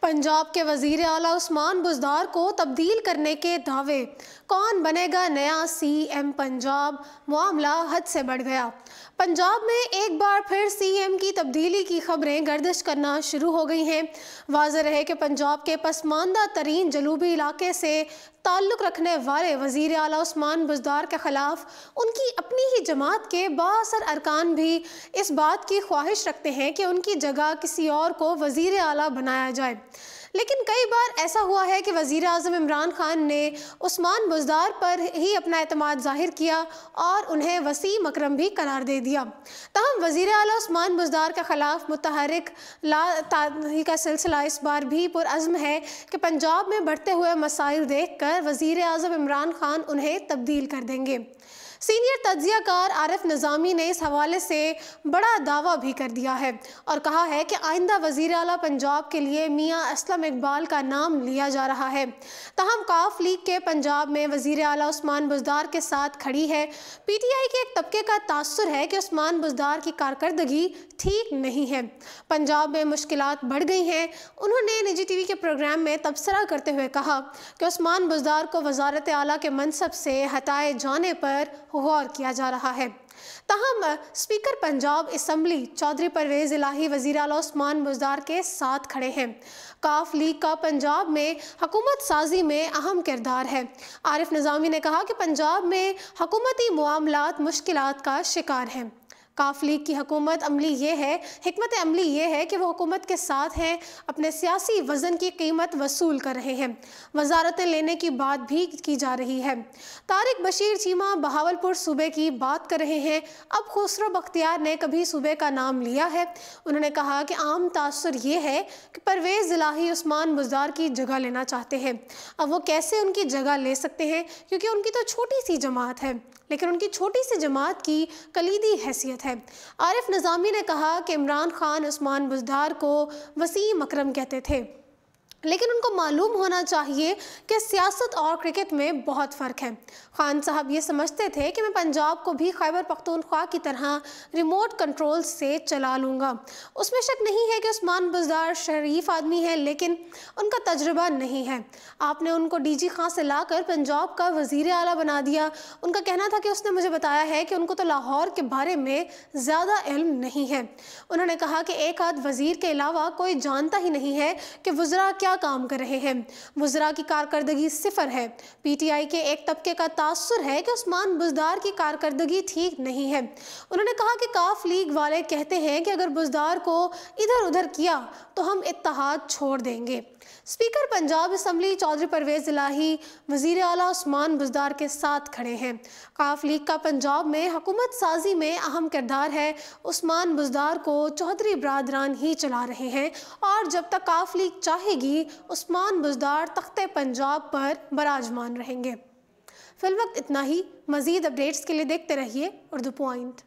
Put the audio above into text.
पंजाब के वजीर आला उस्मान बुज़दार को तब्दील करने के दावे। कौन बनेगा नया सीएम पंजाब, मामला हद से बढ़ गया। पंजाब में एक बार फिर सीएम की तब्दीली की खबरें गर्दिश करना शुरू हो गई हैं। वाज़ेह रहे कि पंजाब के पसमानदा तरीन जनूबी इलाके से ताल्लुक़ रखने वाले वज़ीर आला उस्मान बुज़दार के ख़िलाफ़ उनकी अपनी ही जमात के बाअसर अरकान भी इस बात की ख्वाहिश रखते हैं कि उनकी जगह किसी और को वज़ीर आला बनाया जाए। लेकिन कई बार ऐसा हुआ है कि वज़ीर आज़म इमरान खान ने उस्मान बुज़दार पर ही अपना एतमाद ज़ाहिर किया और उन्हें वसीम अकरम भी करार दे दिया। तहम वज़ीर आला उस्मान बुज़दार के ख़िलाफ़ मुतहरिक का सिलसिला इस बार भी पुरअज़्म है कि पंजाब में बढ़ते हुए मसाइल देख कर वज़ीर आज़म इमरान खान उन्हें तब्दील कर देंगे। सीनियर तज्ज़ियाकार आरिफ निज़ामी ने इस हवाले से बड़ा दावा भी कर दिया है और कहा है कि आइंदा वज़ीर आला पंजाब के लिए मियाँ असलम इकबाल का नाम लिया जा रहा है। तहम काफ लीग के पंजाब में वज़ीर आला उस्मान बुज़दार के साथ खड़ी है। पीटीआई के एक तबके का तासुर है कि उस्मान बुज़दार की कारकर्दगी ठीक नहीं है। पंजाब में मुश्किलात बढ़ गई हैं। उन्होंने निजी टीवी के प्रोग्राम में तबसरा करते हुए कहा कि उस्मान बुज़दार को वज़ारत आला के मनसब से हटाए जाने पर गौर किया जा रहा है। तहम स्पीकर पंजाब असम्बली चौधरी परवेज़ इलाही वज़ीर आला उस्मान बुज़दार के साथ खड़े हैं। काफ लीग का पंजाब में हुकूमत साजी में अहम किरदार है। आरिफ निज़ामी ने कहा कि पंजाब में हुकूमती मामलात मुश्किलात का शिकार हैं। काफ लीग की हिकमत अमली ये है कि वो हुकूमत के साथ हैं, अपने सियासी वज़न की कीमत वसूल कर रहे हैं। वजारतें लेने की बात भी की जा रही है। तारिक बशीर चीमा बहावलपुर सूबे की बात कर रहे हैं। अब खुसरो बख्तियार ने कभी सूबे का नाम लिया है। उन्होंने कहा कि आम तासुर ये है कि परवेज़ इलाही उस्मान बुज़दार की जगह लेना चाहते हैं। अब वो कैसे उनकी जगह ले सकते हैं, क्योंकि उनकी तो छोटी सी जमात है, लेकिन उनकी छोटी सी जमात की कलीदी हैसियत है। आरिफ निज़ामी ने कहा कि इमरान खान उस्मान बुज़दार को वसीम अकरम कहते थे, लेकिन उनको मालूम होना चाहिए कि सियासत और क्रिकेट में बहुत फ़र्क है। खान साहब ये समझते थे कि मैं पंजाब को भी खैबर पख्तूनख्वा की तरह रिमोट कंट्रोल से चला लूँगा। उसमें शक नहीं है कि उस्मान बुज़दार शरीफ आदमी है, लेकिन उनका तजुर्बा नहीं है। आपने उनको डीजी खां से लाकर पंजाब का वज़ीर आला बना दिया। उनका कहना था कि उसने मुझे बताया है कि उनको तो लाहौर के बारे में ज़्यादा इल्म नहीं है। उन्होंने कहा कि एक आध वज़ीर के अलावा कोई जानता ही नहीं है कि वज़रा क्या काम कर रहे हैं। वज़रा की कारकर्दगी सिफर है। पीटीआई के एक तबके का तासुर है कि उस्मान बुज़दार की कारकर्दगी ठीक नहीं है। उन्होंने कहा कि काफ लीग वाले कहते हैं कि अगर बुज़दार को इधर उधर किया तो हम इत्तेहाद छोड़ देंगे। स्पीकर पंजाब असम्बली चौधरी परवेज़ इलाही वज़ीर आला उस्मान बुज़दार के साथ खड़े हैं। काफ लीग का पंजाब में हुकूमत साजी में अहम किरदार है। उस्मान बुज़दार को चौधरी बरादरान ही चला रहे हैं और जब तक काफ लीग चाहेगी उस्मान बुज़दार तख्ते पंजाब पर बराजमान रहेंगे। फिलवक्त इतना ही। मज़ीद अपडेट्स के लिए देखते रहिए उर्दू पॉइंट।